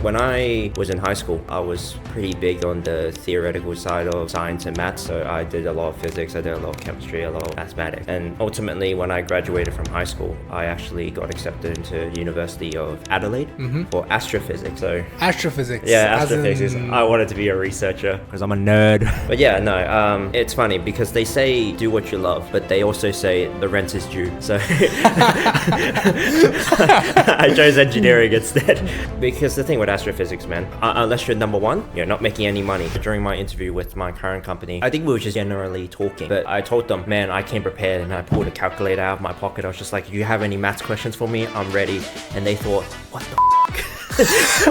When I was in high school, I was pretty big on the theoretical side of science and maths. So I did a lot of physics, I did a lot of chemistry, a lot of mathematics. And ultimately, when I graduated from high school, I actually got accepted into the University of Adelaide for astrophysics. So Astrophysics. yeah, astrophysics. I wanted to be a researcher because I'm a nerd. But yeah, no, it's funny because they say do what you love, but they also say the rent is due. So I chose engineering instead. Because the thing with astrophysics, man, unless you're number one, you're not making any money. During my interview with my current company, I think we were just generally talking, but I told them, man, I came prepared and I pulled a calculator out of my pocket. I was just like, you have any maths questions for me? I'm ready. And they thought, what the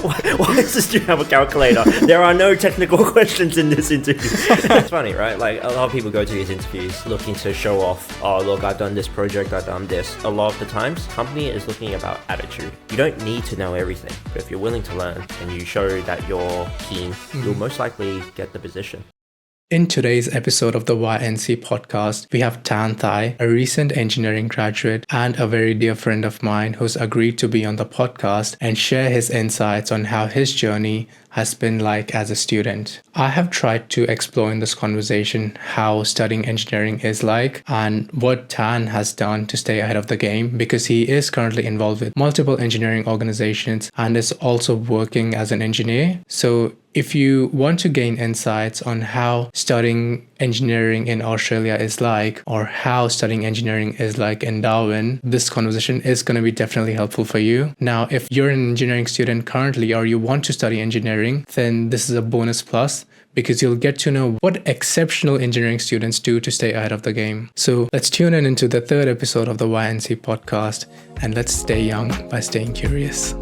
why does this dude have a calculator? There are no technical questions in this interview. It's funny, right? Like, a lot of people go to these interviews looking to show off, oh, look, I've done this project, I've done this. A lot of the times, company is looking about attitude. You don't need to know everything, but if you're willing to learn and you show that you're keen, you'll most likely get the position. In today's episode of the YNC podcast, we have Tan Thai, a recent engineering graduate and a very dear friend of mine who's agreed to be on the podcast and share his insights on how his journey has been like as a student. I have tried to explore in this conversation how studying engineering is like and what Tan has done to stay ahead of the game, because he is currently involved with multiple engineering organizations and is also working as an engineer. So if you want to gain insights on how studying engineering in Australia is like, or how studying engineering is like in Darwin, this conversation is going to be definitely helpful for you. Now, if you're an engineering student currently or you want to study engineering, then this is a bonus plus, because you'll get to know what exceptional engineering students do to stay ahead of the game. So let's tune in into the third episode of the YNC podcast, and let's stay young by staying curious.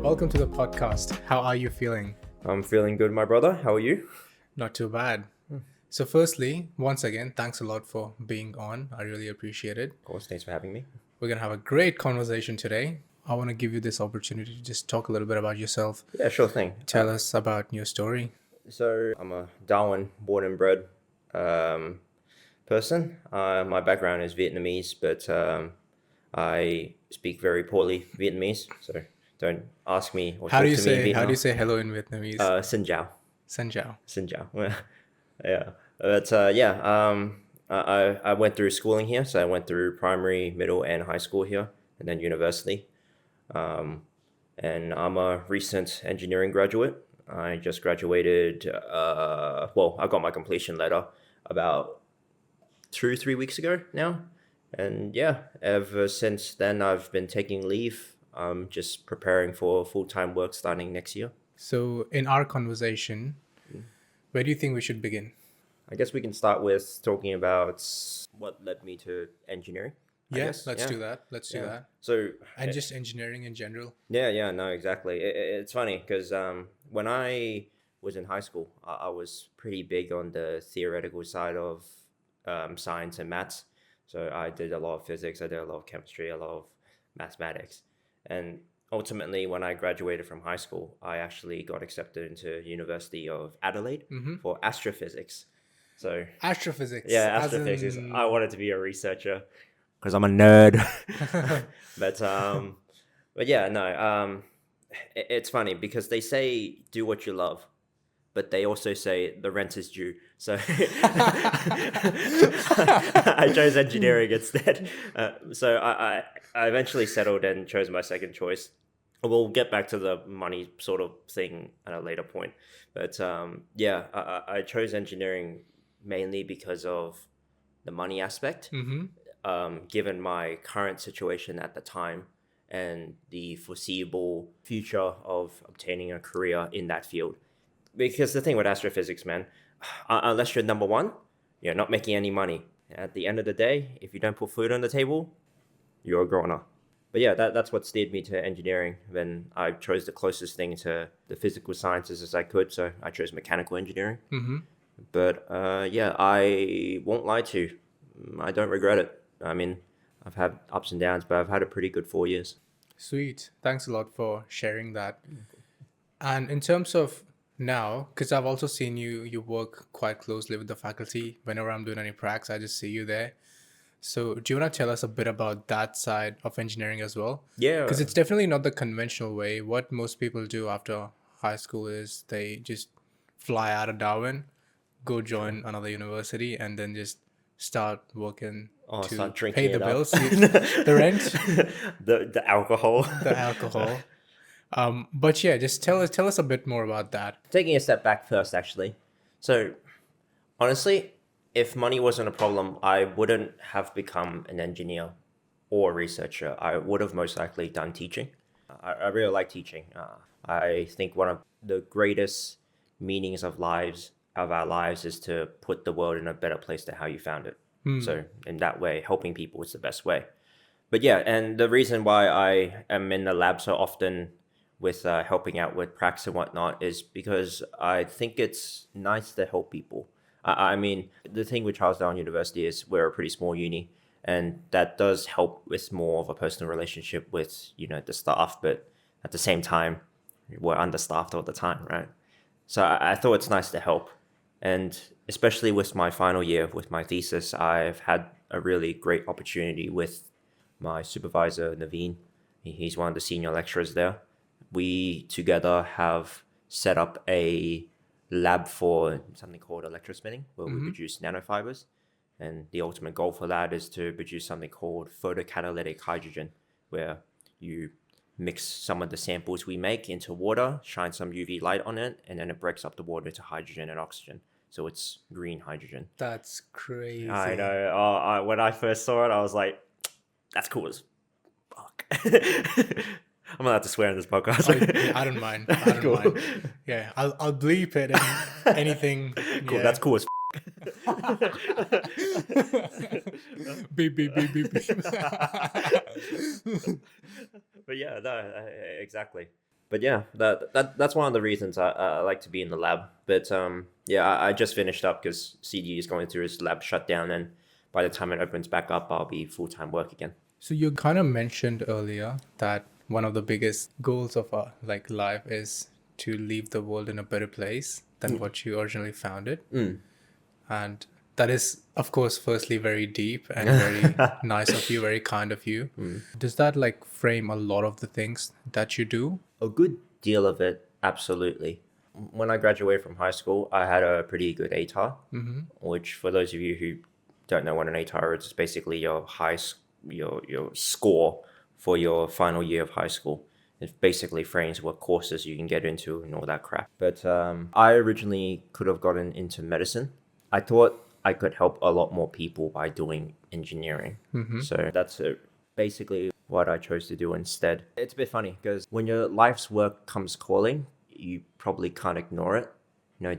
Welcome to the podcast. How are you feeling? I'm feeling good, my brother. How are you? Not too bad. So firstly, once again, thanks a lot for being on. I really appreciate it. Of course, thanks for having me. We're going to have a great conversation today. I want to give you this opportunity to just talk a little bit about yourself. Yeah, sure thing. Tell us about your story. So I'm a Darwin born and bred person. My background is Vietnamese, but I speak very poorly Vietnamese, so don't ask me or How talk do you to me in say Vietnam. how do you say hello in Vietnamese? Xin chào. Xin chào. Xin chào. Yeah. But I went through schooling here, so I went through primary, middle, and high school here, and then university. And I'm a recent engineering graduate. I just graduated. I got my completion letter about 2-3 weeks ago now, and yeah, ever since then I've been taking leave. I'm just preparing for full-time work starting next year. So in our conversation, where do you think we should begin? I guess we can start with talking about what led me to engineering. Yes, let's do that. Let's do that. So, And just engineering in general. yeah, no, exactly. It's funny because when I was in high school, I was pretty big on the theoretical side of science and maths. So I did a lot of physics, I did a lot of chemistry, a lot of mathematics. And ultimately, when I graduated from high school, I actually got accepted into University of Adelaide for astrophysics. So Astrophysics. yeah, astrophysics. I wanted to be a researcher because I'm a nerd. But yeah, no. It's funny because they say do what you love, but they also say the rent is due. So I chose engineering instead. So I eventually settled and chose my second choice. We'll get back to the money sort of thing at a later point. But I chose engineering mainly because of the money aspect, given my current situation at the time and the foreseeable future of obtaining a career in that field. Because the thing with astrophysics, man, unless you're number one, you're not making any money. At the end of the day, if you don't put food on the table, you're a grown-up. But yeah, that's what steered me to engineering. Then I chose the closest thing to the physical sciences as I could, so I chose mechanical engineering. But I won't lie to you, I don't regret it. I mean, I've had ups and downs, but I've had a pretty good 4 years. Sweet. Thanks a lot for sharing that. And in terms of now, because I've also seen you work quite closely with the faculty. Whenever I'm doing any pracs, I just see you there. So, do you want to tell us a bit about that side of engineering as well? Because Yeah. it's definitely not the conventional way. What most people do after high school is they just fly out of Darwin, go Sure. join another university, and then just start working Oh, to start pay drinking the it up. bills, the rent, The alcohol. the alcohol. But yeah, just tell us a bit more about that. Taking a step back first, actually. So honestly, if money wasn't a problem, I wouldn't have become an engineer or a researcher. I would have most likely done teaching. I really like teaching. I think one of the greatest meanings of our lives is to put the world in a better place than how you found it. So in that way, helping people is the best way. But yeah, and the reason why I am in the lab so often with helping out with pracs and whatnot is because I think it's nice to help people. I mean, the thing with Charles Darwin University is we're a pretty small uni, and that does help with more of a personal relationship with the staff. But at the same time, we're understaffed all the time, right? So I thought it's nice to help, and especially with my final year with my thesis, I've had a really great opportunity with my supervisor, Naveen. He's one of the senior lecturers there. We together have set up a lab for something called electrospinning, where we produce nanofibers. And the ultimate goal for that is to produce something called photocatalytic hydrogen, where you mix some of the samples we make into water, shine some UV light on it, and then it breaks up the water to hydrogen and oxygen. So it's green hydrogen. That's crazy. I know. When I first saw it, I was like, that's cool as fuck. I'm allowed to swear in this podcast. Oh, yeah, I don't mind. I don't Cool. mind. Yeah, I'll bleep it and anything. Cool. Yeah. That's cool as Beep beep beep beep beep. But yeah, no, exactly. But yeah, that's one of the reasons I like to be in the lab. But yeah, I just finished up because CD is going through his lab shutdown, and by the time it opens back up, I'll be full-time work again. So you kind of mentioned earlier that one of the biggest goals of like life is to leave the world in a better place than what you originally found it. And that is, of course, firstly very deep and very nice of you, very kind of you. Does that like frame a lot of the things that you do? A good deal of it, absolutely. When I graduated from high school, I had a pretty good ATAR, which for those of you who don't know what an ATAR is, it's basically your your score for your final year of high school. It basically frames what courses you can get into and all that crap. But I originally could have gotten into medicine. I thought I could help a lot more people by doing engineering. So that's basically what I chose to do instead. It's a bit funny because when your life's work comes calling, you probably can't ignore it.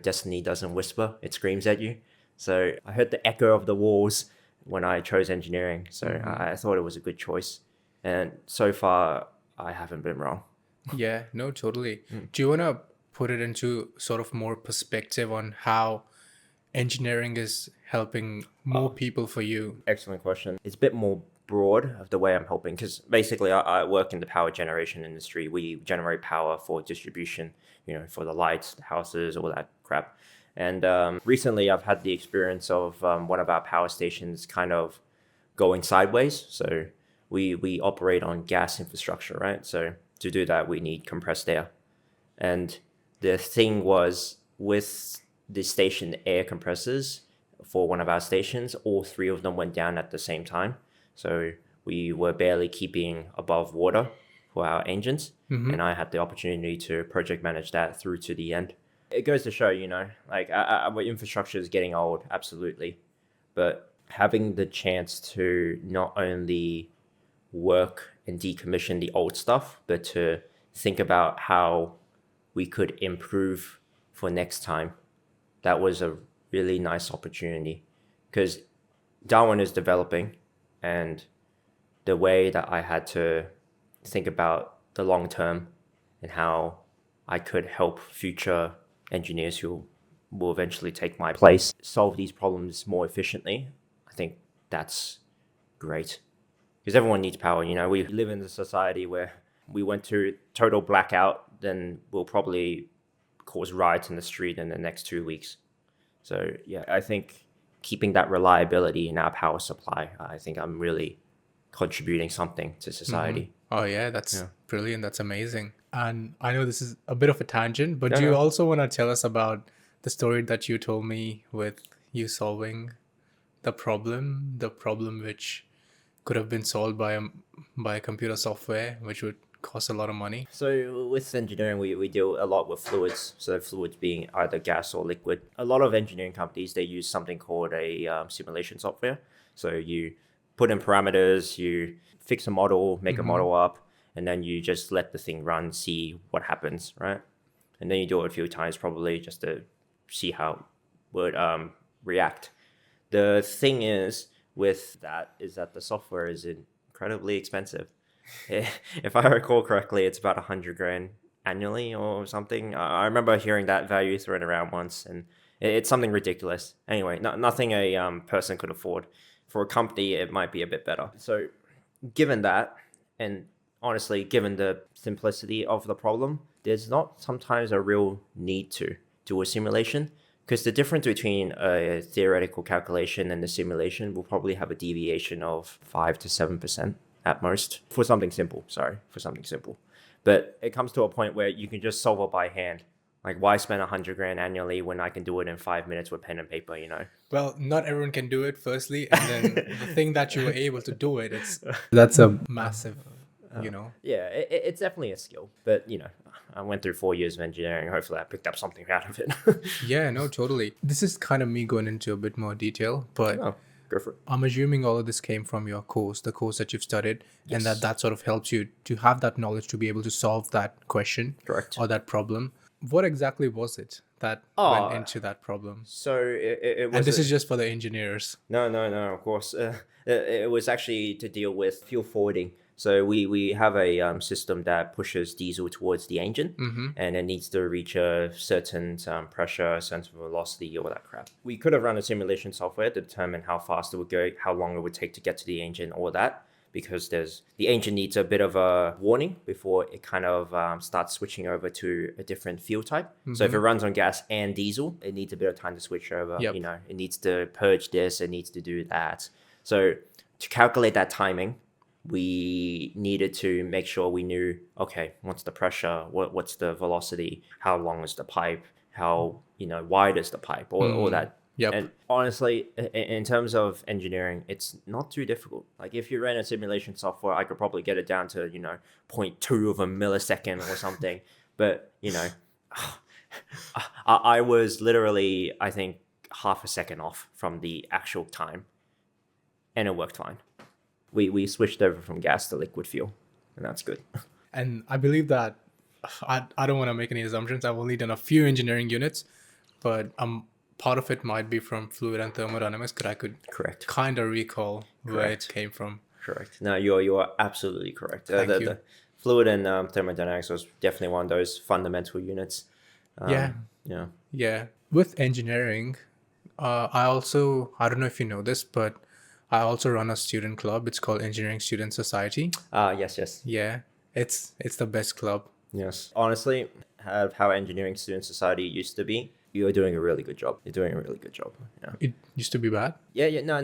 Destiny doesn't whisper, it screams at you. So I heard the echo of the walls when I chose engineering. So I thought it was a good choice. And so far, I haven't been wrong. Yeah, no, totally. Do you want to put it into sort of more perspective on how engineering is helping more people for you? Excellent question. It's a bit more broad of the way I'm helping because basically I work in the power generation industry. We generate power for distribution, for the lights, the houses, all that crap. And recently I've had the experience of one of our power stations kind of going sideways. So we operate on gas infrastructure, right? So to do that, we need compressed air. And the thing was with the station air compressors for one of our stations, all three of them went down at the same time. So we were barely keeping above water for our engines. And I had the opportunity to project manage that through to the end. It goes to show, like our infrastructure is getting old, absolutely. But having the chance to not only work and decommission the old stuff, but to think about how we could improve for next time, that was a really nice opportunity because Darwin is developing, and the way that I had to think about the long term and how I could help future engineers who will eventually take my place solve these problems more efficiently, I think that's great. Because everyone needs power, we live in a society where we went to total blackout, then we'll probably cause riots in the street in the next 2 weeks. So yeah, I think keeping that reliability in our power supply, I think I'm really contributing something to society. Oh, yeah, that's Yeah. brilliant. That's amazing. And I know this is a bit of a tangent, but No, do you no. also want to tell us about the story that you told me with you solving the problem which could have been solved by a computer software, which would cost a lot of money? So with engineering, we deal a lot with fluids. So fluids being either gas or liquid. A lot of engineering companies, they use something called a simulation software. So you put in parameters, you fix a model, make a model up, and then you just let the thing run, see what happens, right? And then you do it a few times probably just to see how it would react. The thing is with that is that the software is incredibly expensive. If I recall correctly, it's about 100 grand annually or something. I remember hearing that value thrown around once, and it's something ridiculous. Anyway, nothing a person could afford. For a company, it might be a bit better. So, given that, and honestly, given the simplicity of the problem, there's not sometimes a real need to do a simulation because the difference between a theoretical calculation and the simulation will probably have a deviation of 5 to 7% at most for something simple. But it comes to a point where you can just solve it by hand. Like, why spend 100 grand annually when I can do it in 5 minutes with pen and paper, you know? Well, not everyone can do it, firstly, and then the thing that you were able to do it, that's a massive, Yeah, it's definitely a skill. But, I went through 4 years of engineering. Hopefully I picked up something out of it. Yeah, no, totally. This is kind of me going into a bit more detail, but Oh, go for it. I'm assuming all of this came from your course, the course that you've studied, and Yes. that sort of helps you to have that knowledge to be able to solve that question Correct. or that problem. What exactly was it that went into that problem? So it was... And this is just for the engineers. No, of course. It was actually to deal with fuel forwarding. So we have a system that pushes diesel towards the engine, and it needs to reach a certain pressure, certain velocity, all that crap. We could have run a simulation software to determine how fast it would go, how long it would take to get to the engine, all that, because the engine needs a bit of a warning before it kind of starts switching over to a different fuel type. So if it runs on gas and diesel, it needs a bit of time to switch over. Yep. It needs to purge this, it needs to do that. So to calculate that timing, we needed to make sure we knew, okay, what's the pressure, what's the velocity, how long is the pipe, how wide is the pipe, all that. Yep. And honestly, in terms of engineering, it's not too difficult. Like, if you ran a simulation software, I could probably get it down to 0.2 of a millisecond or something. But I was literally, I think, half a second off from the actual time, and it worked fine. We switched over from gas to liquid fuel, and that's good. And I believe that I don't want to make any assumptions. I've only done a few engineering units, but part of it might be from fluid and thermodynamics, because I could Correct. kind of recall where it came from. Correct. No, you are absolutely correct. Thank you. The fluid and thermodynamics was definitely one of those fundamental units. Yeah. With engineering, I don't know if you know this, but I also run a student club. It's called Engineering Student Society. Yes. Yeah, it's the best club. Yes. Honestly, how engineering student society used to be, you're doing a really good job. Yeah. It used to be bad. Yeah. No.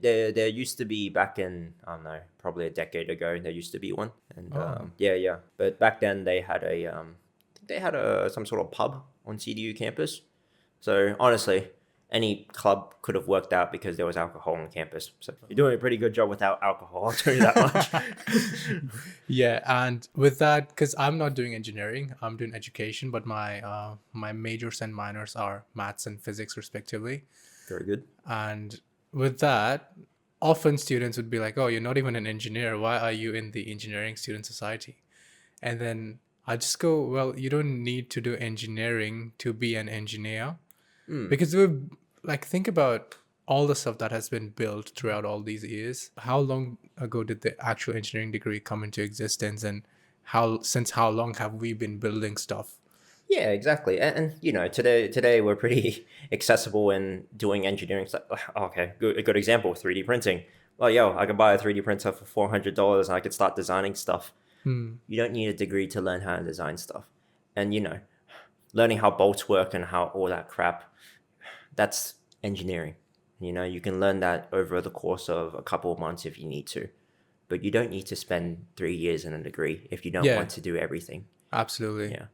There used to be back in, I don't know, probably a decade ago. There used to be one, and yeah. But back then they had some sort of pub on CDU campus. So honestly, any club could have worked out because there was alcohol on campus. So you're doing a pretty good job without alcohol, I'll tell you that much. Yeah, and with that, because I'm not doing engineering, I'm doing education, but my my majors and minors are maths and physics respectively. Very good. And with that, often students would be like, "Oh, you're not even an engineer. Why are you in the engineering student society?" And then I just go, "Well, you don't need to do engineering to be an engineer." Because think about all the stuff that has been built throughout all these years. How long ago did the actual engineering degree come into existence, and since how long have we been building stuff? Yeah, exactly. And today we're pretty accessible in doing engineering stuff. Okay, a good example, 3D printing. Well, I could buy a 3D printer for $400 and I could start designing stuff. You don't need a degree to learn how to design stuff. And learning how bolts work and how all that crap, that's engineering. You can learn that over the course of a couple of months if you need to, but you don't need to spend 3 years in a degree if you don't want Yeah, to do everything. absolutely. Yeah.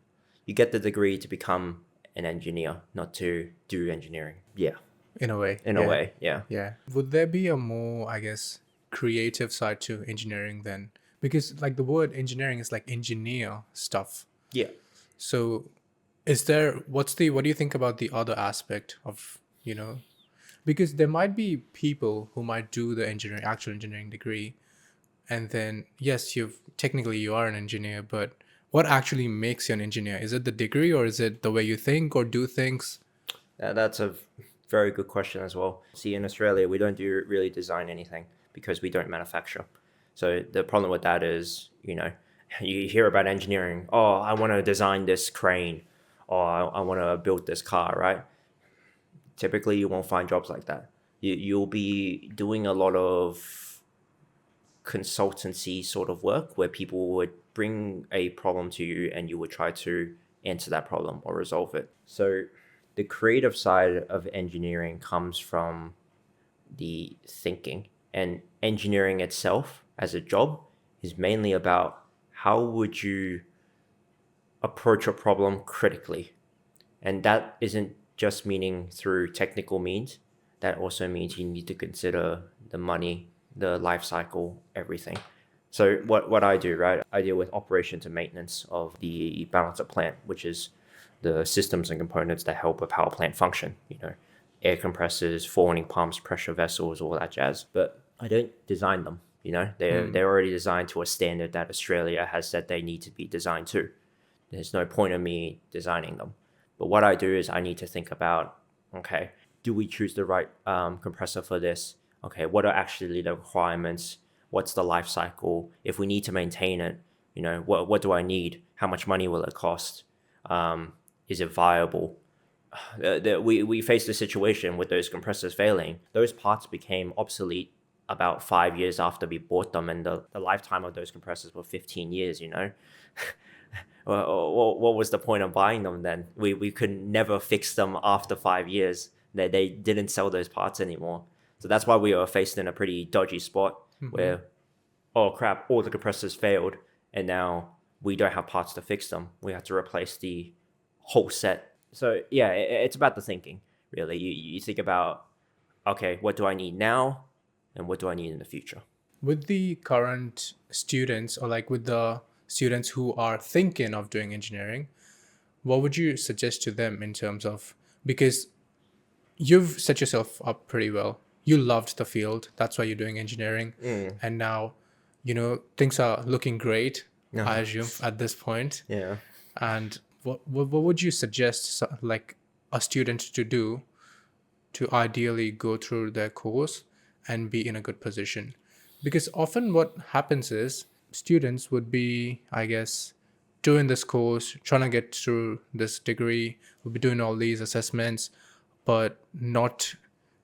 You get the degree to become an engineer, not to do engineering. Yeah. In a way. In a Yeah. way. Yeah. Yeah. Would there be a more, I guess, creative side to engineering then? Because like the word engineering is like engineer stuff. Yeah. So what do you think about the other aspect of, because there might be people who might do the actual engineering degree, and then yes, you are an engineer, but what actually makes you an engineer? Is it the degree, or is it the way you think or do things? That's a very good question as well. See, in Australia, we don't do really design anything because we don't manufacture. So the problem with that is, you hear about engineering. Oh, I want to design this crane, or I want to build this car, right? Typically, you won't find jobs like that. You'll be doing a lot of consultancy sort of work where people would bring a problem to you and you would try to answer that problem or resolve it. So the creative side of engineering comes from the thinking, and engineering itself as a job is mainly about how would you approach a problem critically. And that isn't just meaning through technical means. That also means you need to consider the money, the life cycle, everything. So what I do, right? I deal with operations and maintenance of the balancer plant, which is the systems and components that help a power plant function. Air compressors, forwarding pumps, pressure vessels, all that jazz. But I don't design them. They're already designed to a standard that Australia has said they need to be designed to. There's no point in me designing them. But what I do is I need to think about, okay, do we choose the right compressor for this? Okay, what are actually the requirements? What's the life cycle? If we need to maintain it, what do I need? How much money will it cost? Is it viable? We faced a situation with those compressors failing. Those parts became obsolete about 5 years after we bought them, and the lifetime of those compressors were 15 years. What was the point of buying them then? We could never fix them after 5 years. They didn't sell those parts anymore. So that's why we were faced in a pretty dodgy spot where, oh crap, all the compressors failed, and now we don't have parts to fix them. We have to replace the whole set. So yeah, it's about the thinking, really. You think about, okay, what do I need now, and what do I need in the future? With the current students, or like with the students who are thinking of doing engineering, what would you suggest to them in terms of, because you've set yourself up pretty well. You loved the field. That's why you're doing engineering. And now, things are looking great, No. I assume, at this point. Yeah. And what would you suggest, like, a student to do to ideally go through their course and be in a good position? Because often what happens is students would be, I guess, doing this course, trying to get through this degree, will be doing all these assessments, but not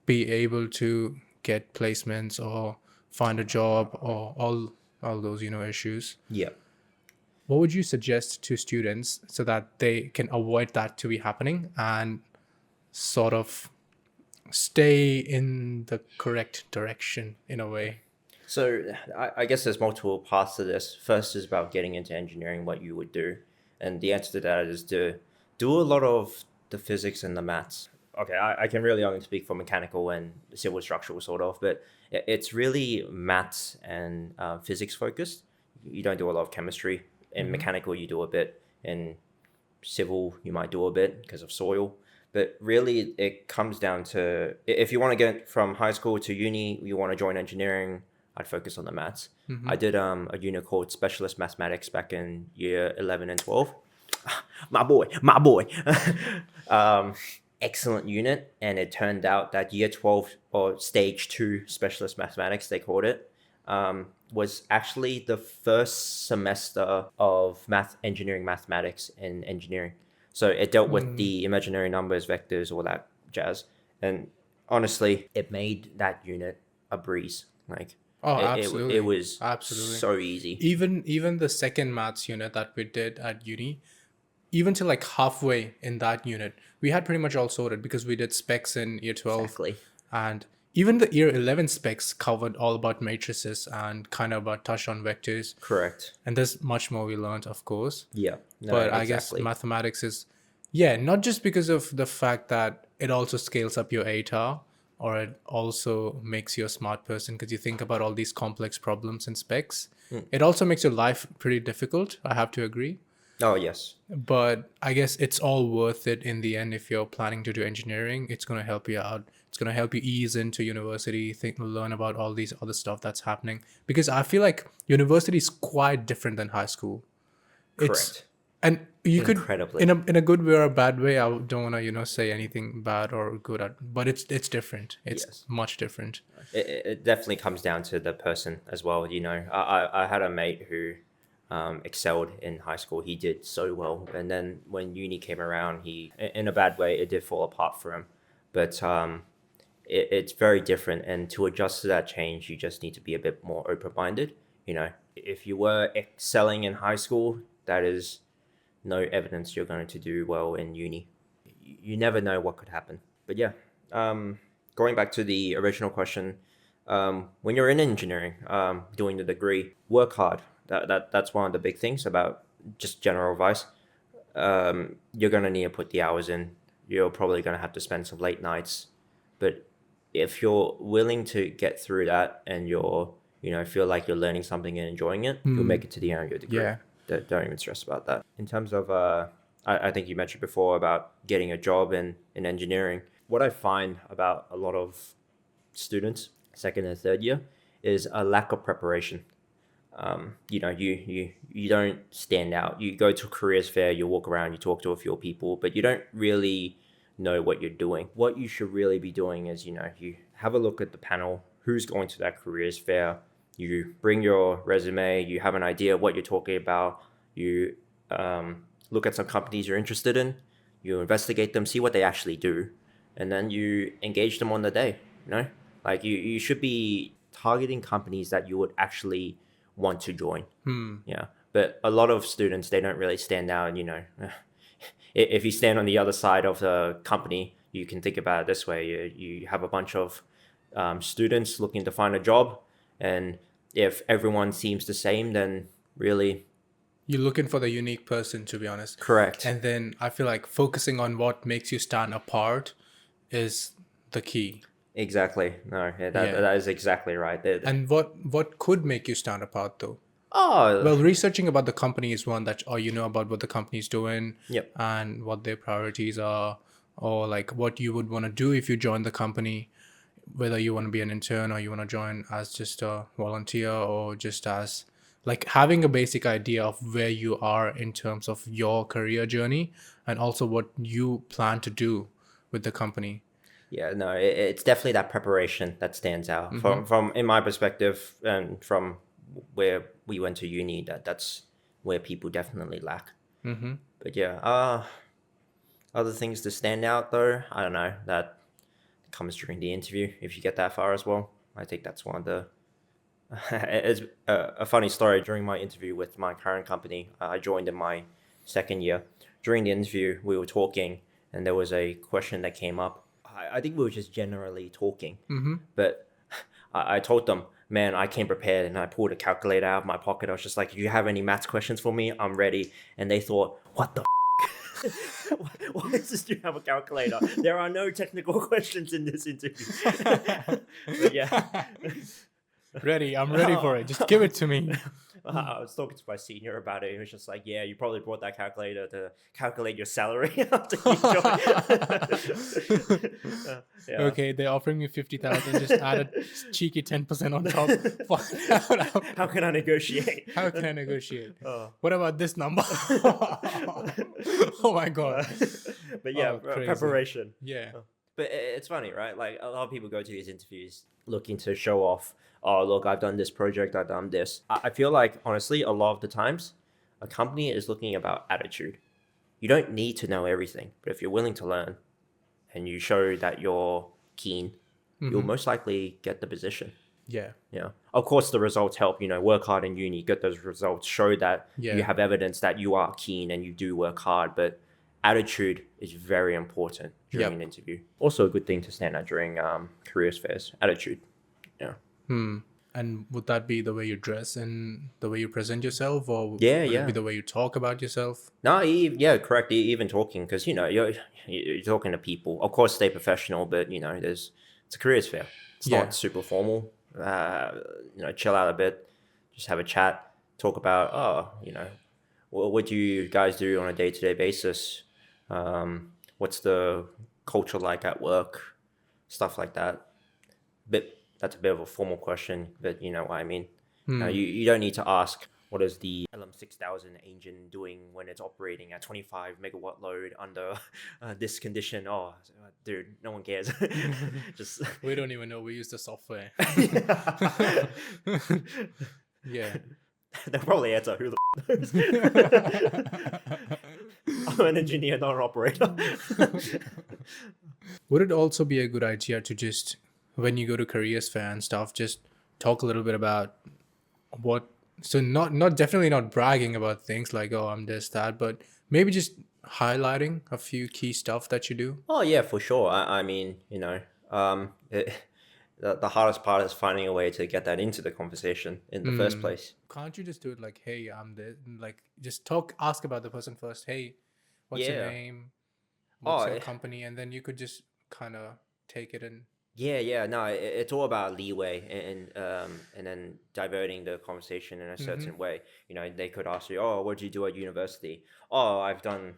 be able to get placements or find a job or all those issues. Yeah. What would you suggest to students so that they can avoid that to be happening and sort of stay in the correct direction in a way? So I guess there's multiple paths to this. First is about getting into engineering, what you would do. And the answer to that is to do a lot of the physics and the maths. Okay, I can really only speak for mechanical and civil structural sort of, but it's really maths and physics focused. You don't do a lot of chemistry. In mechanical, you do a bit. In civil, you might do a bit because of soil. But really, it comes down to, if you want to get from high school to uni, you want to join engineering, I'd focus on the maths. I did a unit called Specialist Mathematics back in year 11 and 12. My boy. Excellent unit. And it turned out that year 12, or stage 2 Specialist Mathematics, they called it, was actually the first semester of engineering mathematics in engineering. So it dealt with the imaginary numbers, vectors, all that jazz. And honestly, it made that unit a breeze. Like, Oh, it absolutely. was Absolutely. so easy. Even the second maths unit that we did at uni, even till like halfway in that unit, we had pretty much all sorted because we did specs in year 12. Exactly. And even the year 11 specs covered all about matrices and kind of about touch on vectors. Correct. And there's much more we learned, of course. Yeah. No, But I guess exactly. mathematics is, yeah, not just because of the fact that it also scales up your ATAR, or it also makes you a smart person because you think about all these complex problems and specs. It also makes your life pretty difficult, I have to agree. Oh, yes. But I guess it's all worth it in the end if you're planning to do engineering. It's going to help you out. It's going to help you ease into university, learn about all these other stuff that's happening. Because I feel like university is quite different than high school. It's Correct. and you could Incredibly. in a good way or a bad way. I don't want to say anything bad or good at, but it's different. It's Yes. much different. It definitely comes down to the person as well. I had a mate who excelled in high school. He did so well, and then when uni came around, in a bad way, it did fall apart for him. But it's very different, and to adjust to that change, you just need to be a bit more open-minded. If you were excelling in high school, that is no evidence you're going to do well in uni. You never know what could happen. But yeah, going back to the original question, when you're in engineering, doing the degree, work hard. That's one of the big things about just general advice. You're going to need to put the hours in. You're probably going to have to spend some late nights. But if you're willing to get through that and feel like you're learning something and enjoying it, you'll make it to the end of your degree. Yeah. Don't even stress about that. In terms of, I think you mentioned before about getting a job in engineering. What I find about a lot of students, second and third year, is a lack of preparation. You don't stand out. You go to a careers fair, you walk around, you talk to a few people, but you don't really know what you're doing. What you should really be doing is, you have a look at the panel, who's going to that careers fair. You bring your resume, you have an idea of what you're talking about. You look at some companies you're interested in, you investigate them, see what they actually do, and then you engage them on the day. Like you should be targeting companies that you would actually want to join. Yeah. But a lot of students, they don't really stand out. If you stand on the other side of the company, you can think about it this way. You have a bunch of students looking to find a job, and if everyone seems the same, then really... You're looking for the unique person, to be honest. Correct. And then I feel like focusing on what makes you stand apart is the key. Exactly. No, that is exactly right. And what could make you stand apart, though? Oh, Well, researching about the company is one that, or about what the company's doing, yep. and what their priorities are, or like what you would want to do if you join the company, whether you want to be an intern or you want to join as just a volunteer, or just as like having a basic idea of where you are in terms of your career journey, and also what you plan to do with the company. Yeah, no, it's definitely that preparation that stands out from in my perspective, and from where we went to uni. That's where people definitely lack. But yeah, other things to stand out though, I don't know. That comes during the interview if you get that far as well. I think that's one of the... It's a funny story. During my interview with my current company, I joined in my second year. During the interview, we were talking, and there was a question that came up. I think we were just generally talking, but I told them, man, I came prepared, and I pulled a calculator out of my pocket. I was just like, do you have any maths questions for me? I'm ready. And they thought, what the why does this dude have a calculator? There are no technical questions in this interview. But yeah. Ready, I'm ready for it. Just give it to me. I was talking to my senior about it. He was just like, yeah, you probably brought that calculator to calculate your salary after you joined. Yeah. Okay, they're offering me 50,000. Just add a cheeky 10% on top. How can I negotiate? How can I negotiate? What about this number? Oh my god. But yeah, preparation. Yeah. But it's funny, right? Like a lot of people go to these interviews looking to show off. Oh, look, I've done this project, I've done this. I feel like, honestly, a lot of the times, a company is looking about attitude. You don't need to know everything, but if you're willing to learn and you show that you're keen, you'll most likely get the position. Yeah. Yeah. Of course, the results help. Work hard in uni, get those results, show that you Yeah. have evidence that you are keen and you do work hard. But attitude is very important during an Yep. interview. Also, a good thing to stand out during careers fairs. Attitude. Yeah. And would that be the way you dress and the way you present yourself, or Yeah. would it be Yeah. the way you talk about yourself? No, yeah, correct. Even talking, because you're talking to people. Of course, stay professional, but it's a careers fair. It's Yeah. not super formal. Chill out a bit, just have a chat, talk about what do you guys do on a day-to-day basis? What's the culture like at work? Stuff like that. That's a bit of a formal question, but you know what I mean. You don't need to ask what is the LM6000 engine doing when it's operating at 25 megawatt load under this condition. Oh, dude, no one cares. Just We don't even know. We use the software. Yeah. they'll probably answer who the I'm an engineer, not an operator. Would it also be a good idea to just, when you go to careers fair and stuff, just talk a little bit about what, so not definitely not bragging about things like, oh, I'm this, that, but maybe just highlighting a few key stuff that you do? Oh yeah, for sure. I mean, the hardest part is finding a way to get that into the conversation in the first place. Can't you just do it like, hey, I'm this, like just ask about the person first. Hey, what's your Yeah. name? What's Oh, your company? And then you could just kind of take it in. yeah. No, it's all about leeway and then diverting the conversation in a certain way. They could ask you, "Oh, what did you do at university?" "Oh, I've done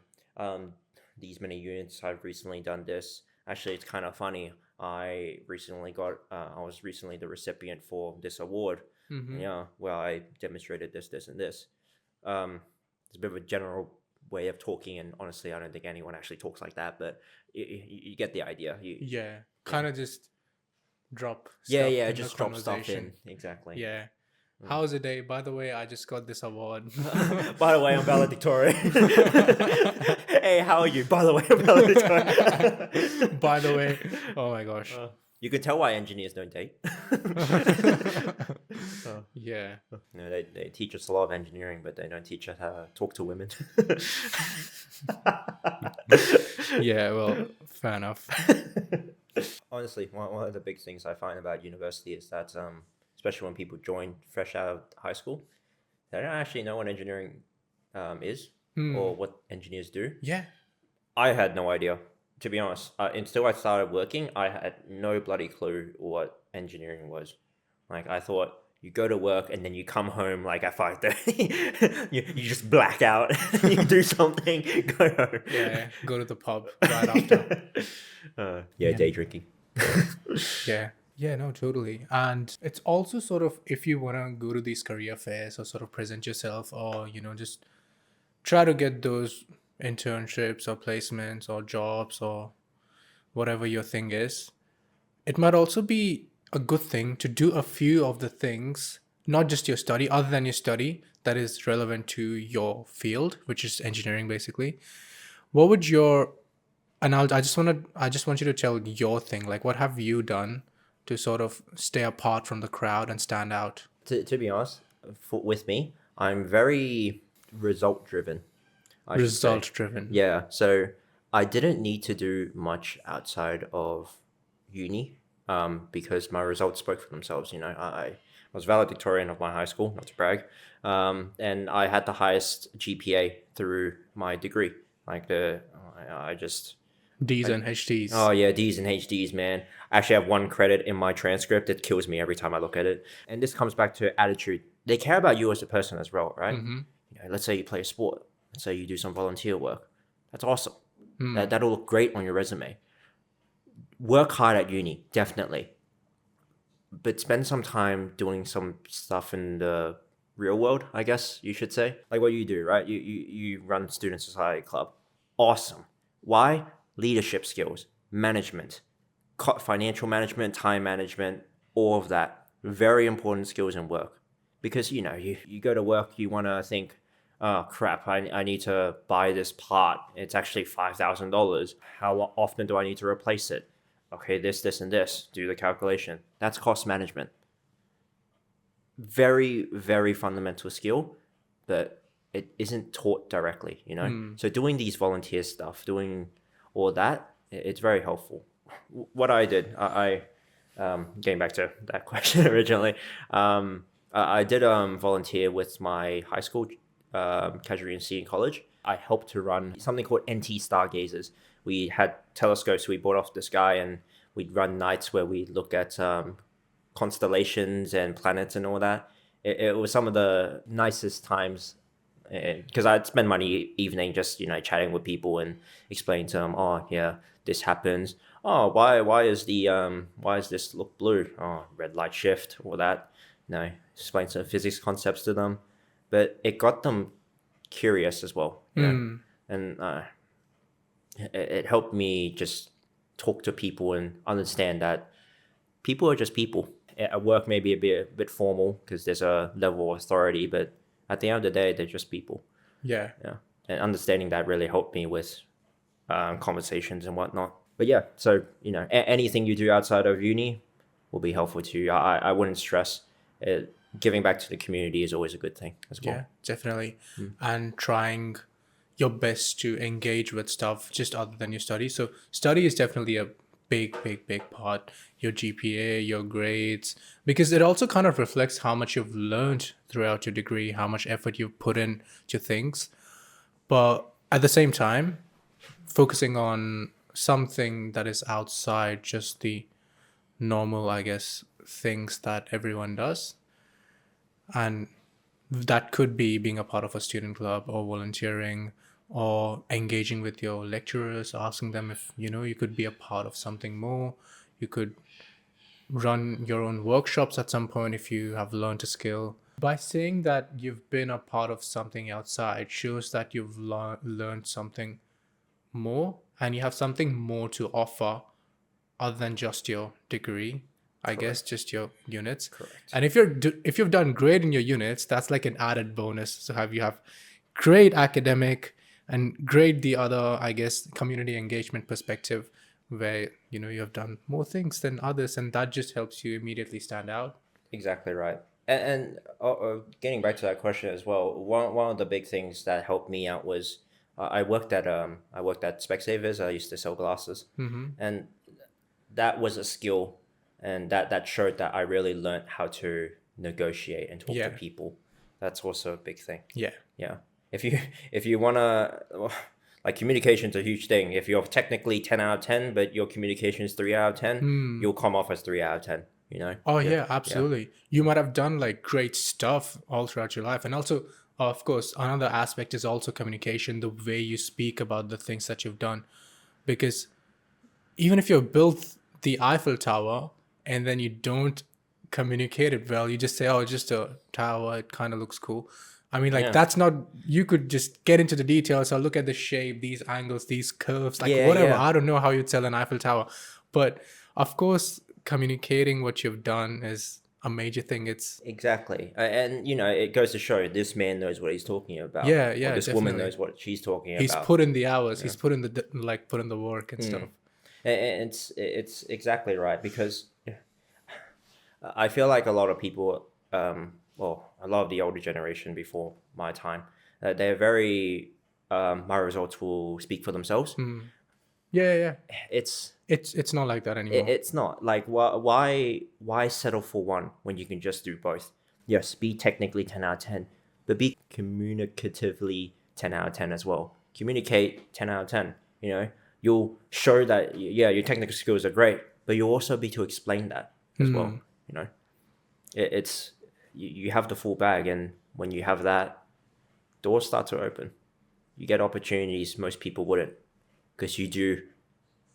these many units. I've recently done this." Actually, it's kind of funny. I was recently the recipient for this award. Yeah, where I demonstrated this, and this. It's a bit of a general way of talking, and honestly, I don't think anyone actually talks like that. But you get the idea. Yeah, kind of just drop Yeah, stuff yeah, in the just drop stuff in. conversation. Exactly. Yeah. How's the day? By the way, I just got this award. By the way, I'm valedictorian. Hey, how are you? By the way, I'm valedictorian. By the way, oh my gosh. You can tell why engineers don't date. Yeah. They teach us a lot of engineering, but they don't teach us how to talk to women. Yeah, well, fair enough. Honestly, one of the big things I find about university is that, especially when people join fresh out of high school, they don't actually know what engineering is or what engineers do. Yeah. I had no idea, to be honest. Until I started working, I had no bloody clue what engineering was. Like, I thought you go to work and then you come home like at 5:30. you just black out. You do something, go home. Yeah, go to the pub right after. Day drinking. Yeah. Yeah, no, totally. And it's also sort of, if you want to go to these career fairs or sort of present yourself, or, just try to get those internships or placements or jobs or whatever your thing is, it might also be a good thing to do a few of the things, not just your study, other than your study, that is relevant to your field, which is engineering basically. What would your, and I just want you to tell your thing, like what have you done to sort of stay apart from the crowd and stand out? To be honest, with me, I'm very result driven. Result driven. Yeah, so I didn't need to do much outside of uni because my results spoke for themselves. I was valedictorian of my high school, not to brag, and I had the highest GPA through my degree. Like I just D's and HDs. Oh yeah, D's and HDs, man. I actually have one credit in my transcript. It kills me every time I look at it. And this comes back to attitude. They care about you as a person as well, right? Let's say you play a sport. Let's say you do some volunteer work. That's awesome. That'll look great on your resume. Work hard at uni, definitely. But spend some time doing some stuff in the real world, I guess you should say. Like what you do, right? You run Student Society Club. Awesome. Why? Leadership skills, management, financial management, time management, all of that. Very important skills in work. Because, you go to work, you want to think, oh, crap, I need to buy this part. It's actually $5,000. How often do I need to replace it? Okay, this, and this. Do the calculation. That's cost management. very, very fundamental skill, but it isn't taught directly, you know? So doing these volunteer stuff, doing all that, it's very helpful. What I did, getting back to that question originally, I did volunteer with my high school casualty and in college. I helped to run something called NT Stargazers. We had telescopes we bought off the sky, and we'd run nights where we look at constellations and planets and all that. It was some of the nicest times because I'd spend my evening just chatting with people and explaining to them, oh yeah, this happens. Oh, why is this look blue? Oh, red light shift, all that. Explain some physics concepts to them, but it got them curious as well. And it helped me just talk to people and understand that people are just people. At work, maybe a bit formal because there's a level of authority, but at the end of the day, they're just people. Yeah. And understanding that really helped me with conversations and whatnot. But yeah, so anything you do outside of uni will be helpful to you. I wouldn't stress it. Giving back to the community is always a good thing as well. Yeah, definitely. And trying your best to engage with stuff just other than your study. So study is definitely a big part. Your GPA, your grades, because it also kind of reflects how much you've learned throughout your degree, how much effort you've put in to things. But at the same time, focusing on something that is outside just the normal, I guess, things that everyone does. And that could be being a part of a student club or volunteering or engaging with your lecturers, asking them if you could be a part of something more. You could run your own workshops at some point if you have learned a skill. By saying that you've been a part of something outside shows that you've learned something more and you have something more to offer other than just your degree. I guess just your units. Correct. And if you've done great in your units, that's like an added bonus. So you have great academic and great the other, I guess, community engagement perspective where you have done more things than others, and that just helps you immediately stand out. Exactly right. And getting back to that question as well, one of the big things that helped me out was I worked at Specsavers. I used to sell glasses, and that was a skill. And that showed that I really learned how to negotiate and talk to people. That's also a big thing. Yeah. If you wanna, like, communication's a huge thing. If you're technically 10 out of 10, but your communication is 3 out of 10, you'll come off as 3 out of 10. Oh yeah, absolutely. You might have done like great stuff all throughout your life, and also, of course, another aspect is also communication. The way you speak about the things that you've done, because even if you've built the Eiffel Tower and then you don't communicate it well, you just say, oh, it's just a tower, it kind of looks cool. I mean, like, that's not, you could just get into the details or look at the shape, these angles, these curves, like whatever. I don't know how you'd sell an Eiffel Tower. But of course, communicating what you've done is a major thing. It's exactly. And it goes to show this man knows what he's talking about. Yeah, or this definitely. woman knows what she's talking He's about. Put in the hours, he's put in the work and stuff. And it's exactly right, because I feel like a lot of people, a lot of the older generation before my time, they're very, my results will speak for themselves. Yeah. It's not like that anymore. It's not like, why settle for one when you can just do both? Yes, be technically 10 out of 10, but be communicatively 10 out of 10 as well. Communicate 10 out of 10. You'll show that your technical skills are great, but you'll also be to explain that as well. It's you have the full bag, and when you have that, doors start to open. You get opportunities most people wouldn't, because you do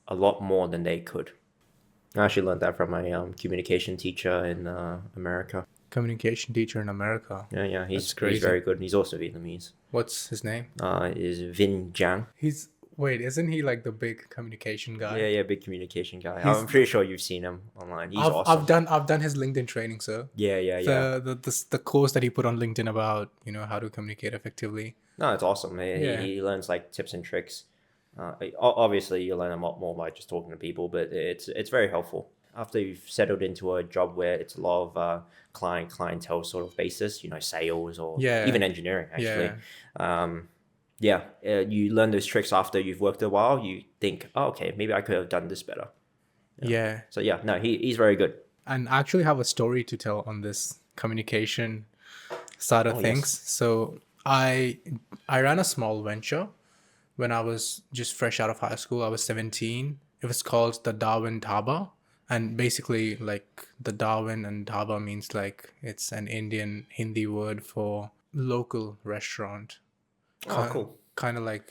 a lot more than they could. I actually learned that from my communication teacher in America. Communication teacher in America. Yeah, he's very good. He's also Vietnamese. What's his name? Is Vinh Giang. Wait, isn't he like the big communication guy? Yeah, big communication guy. I'm pretty sure you've seen him online. He's awesome. I've done his LinkedIn training, sir. Yeah. The course that he put on LinkedIn about how to communicate effectively. No, it's awesome. He learns like tips and tricks. Obviously, you learn a lot more by just talking to people, but it's very helpful. after you've settled into a job where it's a lot of clientele sort of basis, sales or even engineering actually. You learn those tricks after you've worked a while. You think, oh, okay, maybe I could have done this better. So no, he's very good. And I actually have a story to tell on this communication side of things. Yes. So I ran a small venture when I was just fresh out of high school. I was 17. It was called the Darwin Dhaba. And basically, like, the Darwin and Dhaba means like it's an Indian Hindi word for local restaurant. Cool. Kind of like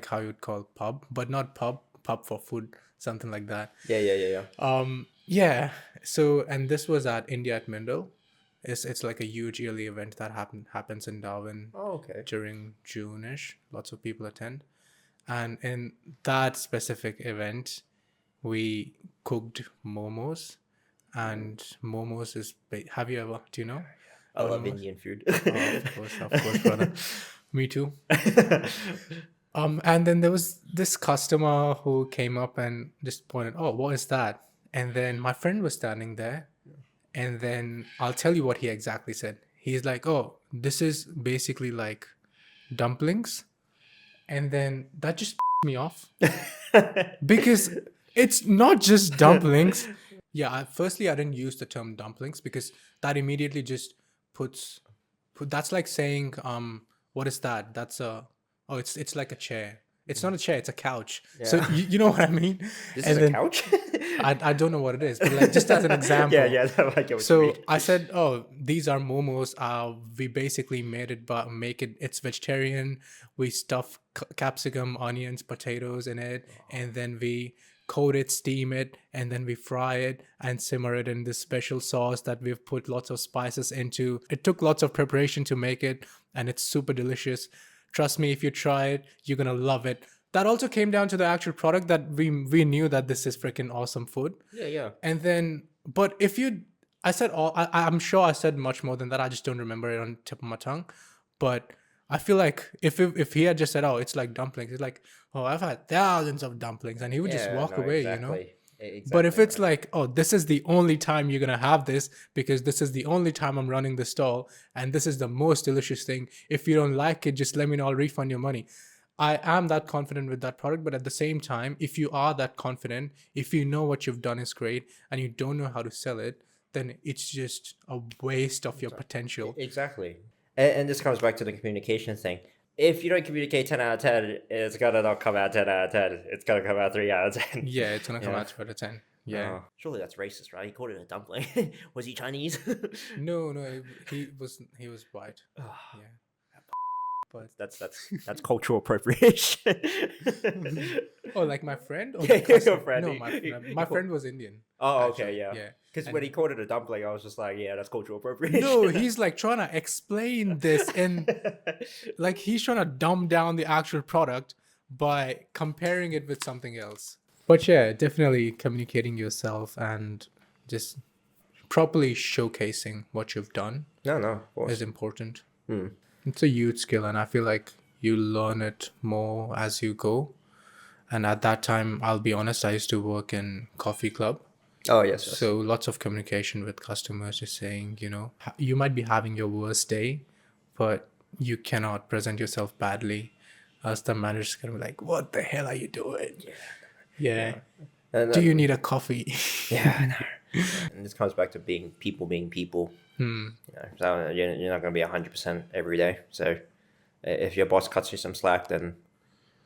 how you'd call pub, but not pub for food, something like that. Yeah. So, and this was at India at Mindle. It's like a huge yearly event that happens in Darwin Okay. during June-ish. Lots of people attend. And in that specific event, we cooked momos. And momos is... Have you ever... Do you know? I love Indian food. Of course, brother. Me too. And then there was this customer who came up and just pointed, oh, what is that? And then my friend was standing there. And then I'll tell you what he exactly said. He's like, oh, this is basically like dumplings. And then that just me off. Because it's not just dumplings. Firstly, I didn't use the term dumplings because that immediately just that's like saying, what is that? It's like a chair. It's not a chair, it's a couch. Yeah. So you know what I mean? This is a couch? I don't know what it is, but like just as an example. I get what you So mean. I said, oh, these are momos. We basically it's vegetarian. We stuff capsicum, onions, potatoes in it, and then we coat it, steam it, and then we fry it and simmer it in this special sauce that we've put lots of spices into. It took lots of preparation to make it, and it's super delicious. Trust me, if you try it, you're gonna love it. That also came down to the actual product that we knew that this is freaking awesome food. Yeah. And then, but I'm sure I said much more than that. I just don't remember it on the tip of my tongue. But I feel like if he had just said, oh, it's like dumplings, it's like, oh, I've had thousands of dumplings, and he would just walk away, Exactly, But if it's like, oh, this is the only time you're gonna have this because this is the only time I'm running the stall, and this is the most delicious thing. If you don't like it, just let me know. I'll refund your money. I am that confident with that product, but at the same time, if you are that confident, if you know what you've done is great and you don't know how to sell it, then it's just a waste of your potential. Exactly. And this comes back to the communication thing. If you don't communicate 10 out of 10, it's gonna not come out 10 out of 10. It's gonna come out 3 out of 10. Yeah, it's gonna come out 2 out of 10. Yeah. Surely that's racist, right? He called it a dumpling. Was he Chinese? No, he was white. Yeah. But that's cultural appropriation. Oh, like my friend? Or your friend. No, my friend was Indian. Oh, actually. okay, yeah. Yeah. Because when he called it a dumpling, I was just like, yeah, that's cultural appropriation. No, he's like trying to explain this, and like he's trying to dumb down the actual product by comparing it with something else. But yeah, definitely communicating yourself and just properly showcasing what you've done of course. is important. It's a huge skill, and I feel like you learn it more as you go. And at that time, I'll be honest, I used to work in coffee club. Oh, yes. So lots of communication with customers, just saying, you might be having your worst day, but you cannot present yourself badly. Else the manager's going to be like, what the hell are you doing? Yeah. Do you need a coffee? Yeah. And this comes back to being people. So you're not going to be 100% every day. So if your boss cuts you some slack, then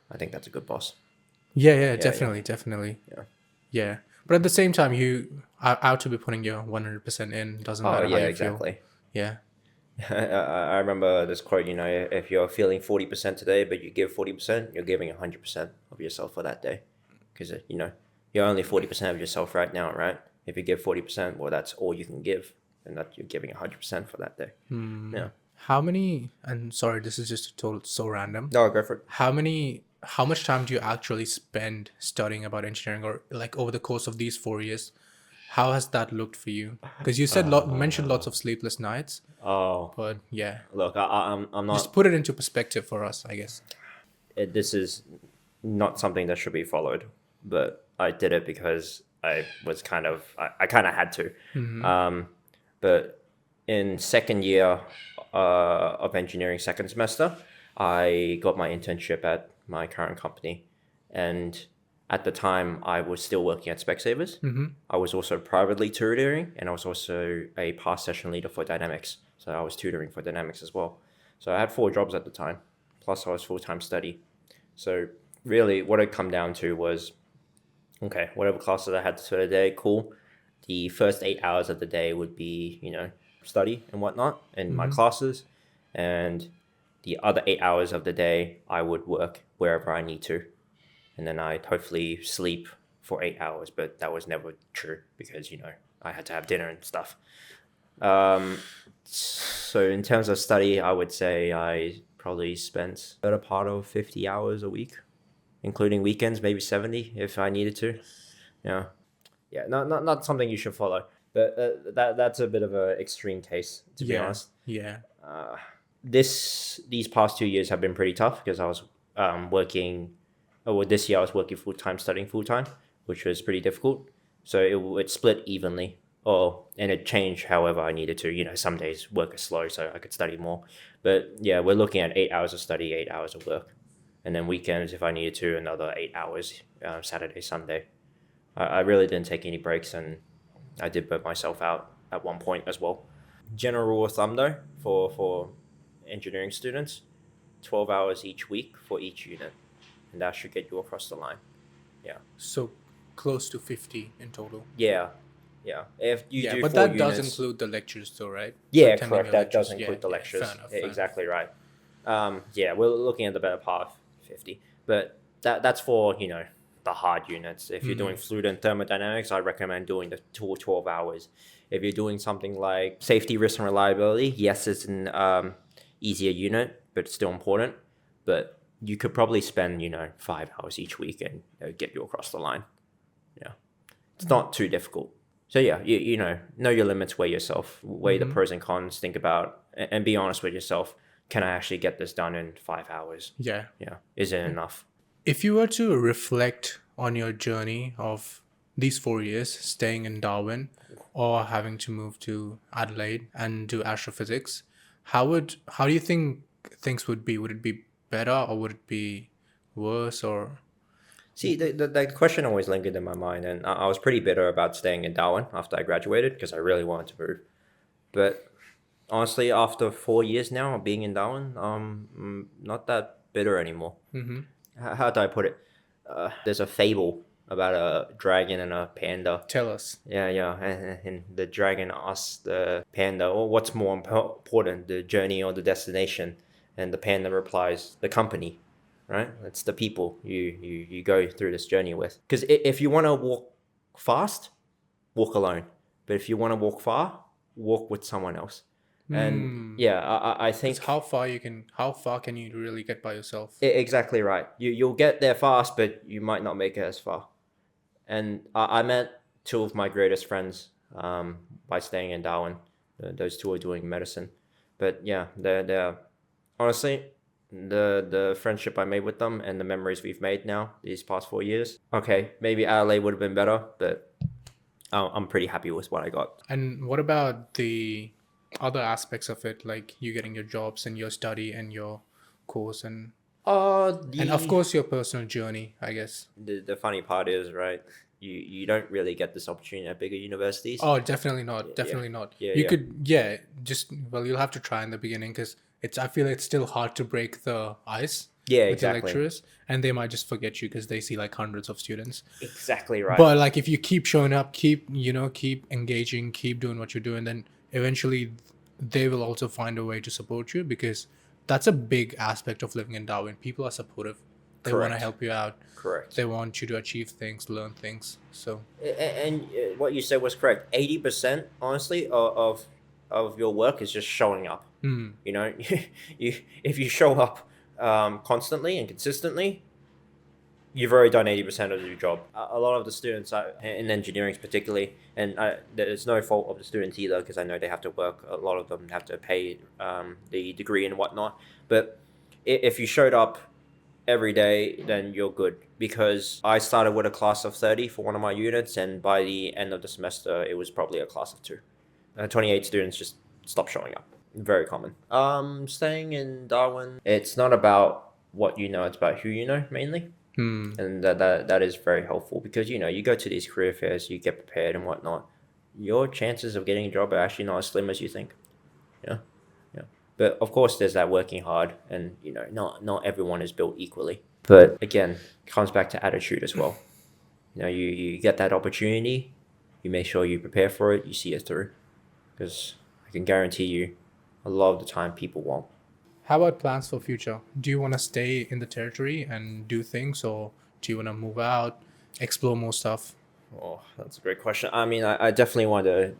I think that's a good boss. Yeah, definitely. Yeah. But at the same time, you are out to be putting your 100% in. Doesn't matter how you feel. Yeah. I remember this quote, if you're feeling 40% today, but you give 40%, you're giving 100% of yourself for that day. Because, you're only 40% of yourself right now, right? If you give 40%, well, that's all you can give. And that you're giving 100% for that day. Yeah. How many, and sorry, this is just so random. No, go for it. How much time do you actually spend studying about engineering, or like over the course of these 4 years? How has that looked for you? Because you said mentioned lots of sleepless nights. Oh. But yeah. Look, I'm not... Just put it into perspective for us, I guess. This is not something that should be followed, but I did it because I was I kind of had to. But in second year of engineering, second semester, I got my internship at my current company, and at the time I was still working at Specsavers. I was also privately tutoring, and I was also a past session leader for Dynamics. So I was tutoring for Dynamics as well. So I had 4 jobs at the time, plus I was full-time study. So really what it come down to was, okay, whatever classes I had for the day, cool. The first 8 hours of the day would be, study and whatnot in my classes. And the other 8 hours of the day, I would work wherever I need to. And then I'd hopefully sleep for 8 hours, but that was never true because, I had to have dinner and stuff. So in terms of study, I would say I probably spent a better part of 50 hours a week, including weekends, maybe 70 if I needed to. Yeah, not something you should follow, but that's a bit of an extreme case, to be honest. Yeah. These past 2 years have been pretty tough because I was working. Well, this year I was working full time, studying full time, which was pretty difficult. So it split evenly, and it changed however I needed to. Some days work is slow, so I could study more. But yeah, we're looking at 8 hours of study, 8 hours of work, and then weekends if I needed to, another 8 hours, Saturday, Sunday. I really didn't take any breaks, and I did burn myself out at one point as well. General rule of thumb though, for engineering students, 12 hours each week for each unit, and that should get you across the line. Yeah. So close to 50 in total. Yeah. If you do but 4 that units, does include the lectures though, right? Yeah, Attending correct. your That lectures. does include the lectures. Fair enough, Exactly right. Yeah, we're looking at the better part of 50, but that's for the hard units. If you're doing fluid and thermodynamics, I recommend doing the 12 hours. If you're doing something like safety, risk, and reliability, yes, it's an easier unit, but it's still important. But you could probably spend 5 hours each week and get you across the line. Yeah, it's not too difficult. So yeah, you know your limits, weigh yourself, weigh the pros and cons, think about and be honest with yourself. Can I actually get this done in 5 hours? Yeah. Is it enough? If you were to reflect on your journey of these 4 years staying in Darwin or having to move to Adelaide and do astrophysics, how do you think things would be? Would it be better or would it be worse? Or See, the question always lingered in my mind, and I was pretty bitter about staying in Darwin after I graduated because I really wanted to move. But honestly, after 4 years now of being in Darwin, not that bitter anymore. How do I put it? There's a fable about a dragon and a panda. tell us. Yeah, and the dragon asks the panda, "Well, what's more important, the journey or the destination?" And the panda replies, "The company." Right? It's the people you go through this journey with. Because if you want to walk fast, walk alone. But if you want to walk far, walk with someone else. And yeah, I think How far can you really get by yourself? Exactly right. You'll get there fast, but you might not make it as far. And I met 2 of my greatest friends by staying in Darwin. Those 2 are doing medicine. But yeah, they're honestly, the friendship I made with them and the memories we've made now these past 4 years. Okay, maybe Adelaide would have been better, but I'm pretty happy with what I got. And what about the other aspects of it, like you getting your jobs and your study and your course and of course your personal journey, I guess. The funny part is, right, you don't really get this opportunity at bigger universities. Oh, definitely not. Definitely not. You could, you'll have to try in the beginning because I feel it's still hard to break the ice with exactly. the lecturers, and they might just forget you because they see like hundreds of students. Exactly right. But like if you keep showing up, keep engaging, keep doing what you're doing, then eventually they will also find a way to support you, because that's a big aspect of living in Darwin. People are supportive. They want to help you out. Correct. They want you to achieve things, learn things. So and what you said was correct. 80%, honestly, of your work is just showing up. If you show up constantly and consistently, you've already done 80% of your job. A lot of the students in engineering particularly, and there's no fault of the students either, because I know they have to work. A lot of them have to pay the degree and whatnot. But if you showed up every day, then you're good. Because I started with a class of 30 for one of my units, and by the end of the semester, it was probably a class of 2. 28 students just stopped showing up. Very common. Staying in Darwin, it's not about what you know, it's about who you know mainly. And that is very helpful because, you go to these career fairs, you get prepared and whatnot. Your chances of getting a job are actually not as slim as you think. Yeah. But of course, there's that working hard, and not everyone is built equally. But again, it comes back to attitude as well. You get that opportunity, you make sure you prepare for it, you see it through, because I can guarantee you, a lot of the time people won't. How about plans for future? Do you want to stay in the territory and do things, or do you want to move out, explore more stuff? Oh, that's a great question. I mean, I definitely want to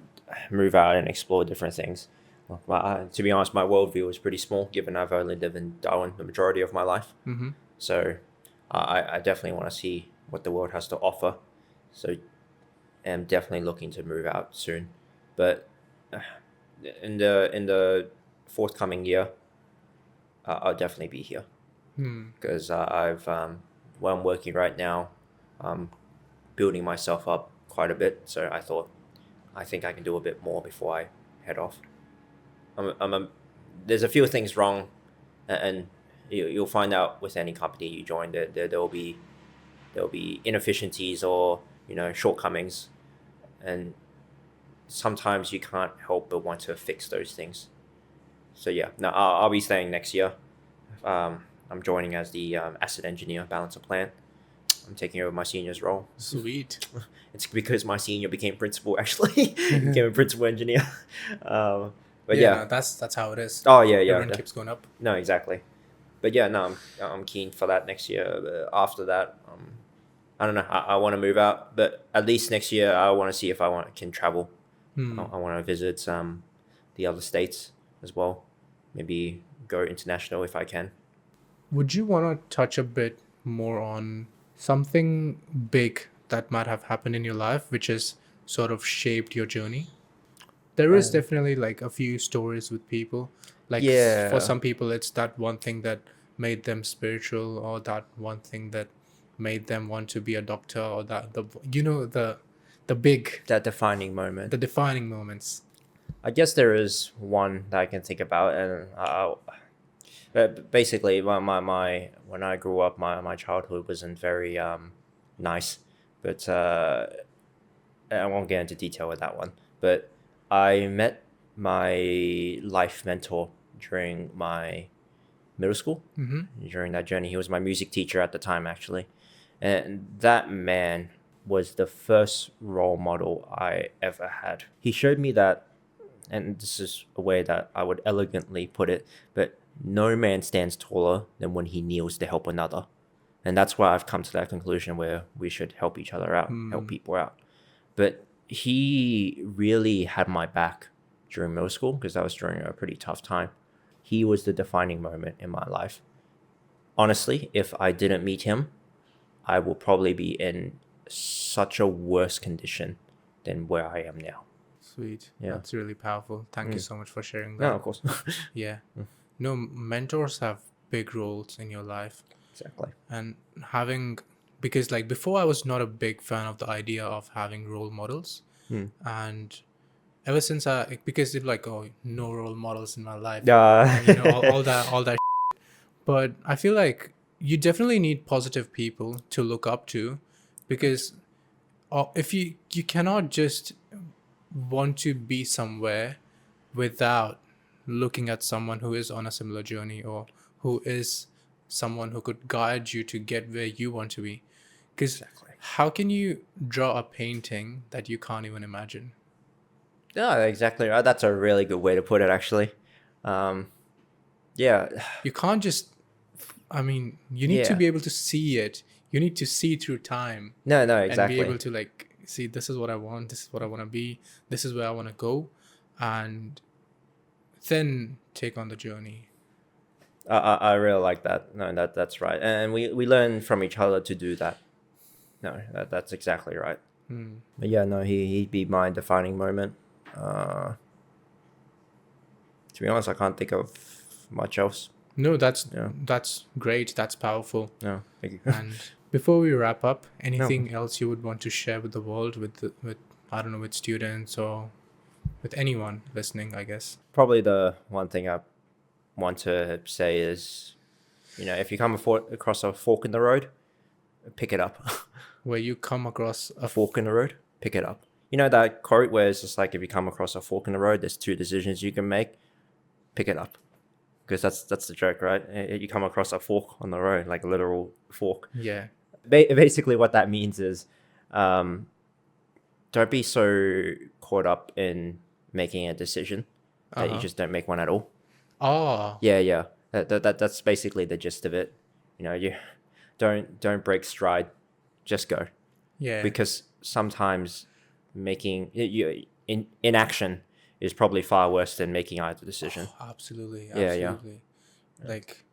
move out and explore different things. To be honest, my worldview is pretty small, given I've only lived in Darwin the majority of my life. So I definitely want to see what the world has to offer. So I'm definitely looking to move out soon. But in the forthcoming year, I'll definitely be here. Because where I'm working right now, I'm building myself up quite a bit. So I think I can do a bit more before I head off. There's a few things wrong, and you'll find out with any company you join that there'll be inefficiencies or shortcomings, and sometimes you can't help but want to fix those things. So yeah, no, I'll be staying next year. I'm joining as the asset engineer, balance of plant. I'm taking over my senior's role. Sweet. It's because my senior became principal, actually. Became a principal engineer. But No, that's how it is. Oh, yeah. Everyone keeps going up. No, exactly. But yeah, no, I'm keen for that next year. But after that, I don't know. I want to move out, but at least next year, I want to see if can travel. I want to visit the other states as well. Maybe go international if I can. Would you want to touch a bit more on something big that might have happened in your life, which has sort of shaped your journey? There is definitely like a few stories with people. Like for some people, it's that one thing that made them spiritual, or that one thing that made them want to be a doctor, or the big, That defining moment. the defining moments. I guess there is one that I can think about, and but basically, my when I grew up, my childhood wasn't very nice, but I won't get into detail with that one. But I met my life mentor during my middle school. During that journey, he was my music teacher at the time, actually, and that man was the first role model I ever had. He showed me that, and this is a way that I would elegantly put it, but no man stands taller than when he kneels to help another. And that's why I've come to that conclusion where we should help each other out, help people out. But he really had my back during middle school, because that was during a pretty tough time. He was the defining moment in my life. Honestly, if I didn't meet him, I will probably be in such a worse condition than where I am now. Sweet. Yeah. That's really powerful. Thank you so much for sharing that. No, of course. Yeah. No, mentors have big roles in your life. Exactly. And because like before I was not a big fan of the idea of having role models. And ever since because it's like, oh, no role models in my life. And, all that shit. But I feel like you definitely need positive people to look up to, because if you cannot just want to be somewhere without looking at someone who is on a similar journey, or who is someone who could guide you to get where you want to be. Because how can you draw a painting that you can't even imagine? Yeah, exactly right. That's a really good way to put it, actually. Yeah. You can't just, you need to be able to see it. You need to see through time. No, exactly. And be able to like, see, this is what I want, this is what I want to be, this is where I want to go, and then take on the journey. I really like that. No, that's right. And we learn from each other to do that. No, that's exactly right. But yeah, no, he'd be my defining moment. To be honest, I can't think of much else. No, that's Yeah. that's great. That's powerful. No, thank you. And before we wrap up, anything else you would want to share with the world, with I don't know, with students or with anyone listening, I guess? Probably the one thing I want to say is, if you come across a fork in the road, pick it up. Where you come across A fork in the road, pick it up. You know that quote where it's just like, if you come across a fork in the road, there's two decisions you can make. Pick it up, because that's the joke, right? You come across a fork on the road, like a literal fork. Yeah. Basically, what that means is, don't be so caught up in making a decision that you just don't make one at all. Oh. Yeah. That's basically the gist of it. You don't break stride, just go. Yeah. Because sometimes making inaction is probably far worse than making either decision. Oh, absolutely. Yeah. Like,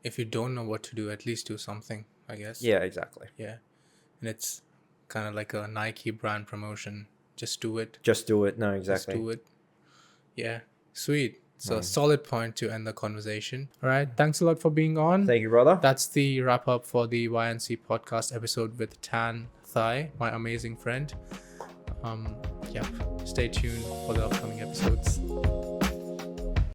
if you don't know what to do, at least do something, I guess. Yeah, exactly. Yeah. And it's kind of like a Nike brand promotion. Just do it. Just do it. No, exactly. Just do it. Yeah. Sweet. So solid point to end the conversation. All right. Thanks a lot for being on. Thank you, brother. That's the wrap up for the YNC podcast episode with Tan Thai, my amazing friend. Yep. Stay tuned for the upcoming episodes.